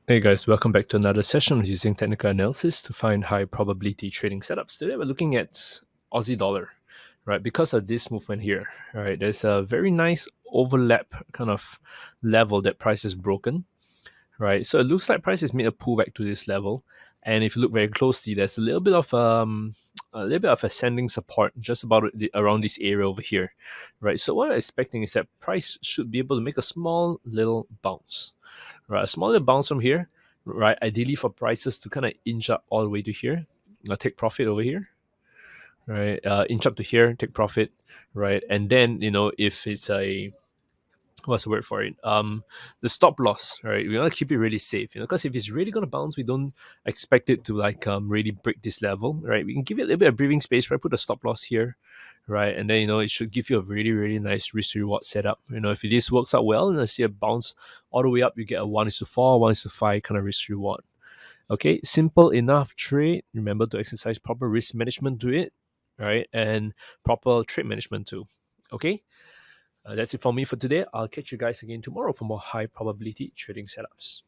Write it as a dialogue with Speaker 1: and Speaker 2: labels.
Speaker 1: Hey guys, welcome back to another session of using technical analysis to find high probability trading setups. Today we're looking at Aussie dollar, right? Because of this movement here, right? There's a very nice overlap kind of level that price has broken, right? So it looks like price has made a pullback to this level, and if you look very closely, there's a little bit of ascending support just about around this area over here, right? So what I'm expecting is that price should be able to make a small little bounce, right? A small little bounce from here, right? Ideally for prices to kind of inch up all the way to here, take profit over here, right? Inch up to here, take profit, right? And then if it's a what's the word for it? The stop loss, right? We want to keep it really safe, because if it's really gonna bounce, we don't expect it to really break this level, right? We can give it a little bit of breathing space, right? Put a stop loss here, right? And then it should give you a really, really nice risk to reward setup. If this works out well and I see a bounce all the way up, you get a 1:4, 1:5 kind of risk reward. Okay, simple enough trade. Remember to exercise proper risk management to it, right? And proper trade management too. Okay. That's it for me for today. I'll catch you guys again tomorrow for more high probability trading setups.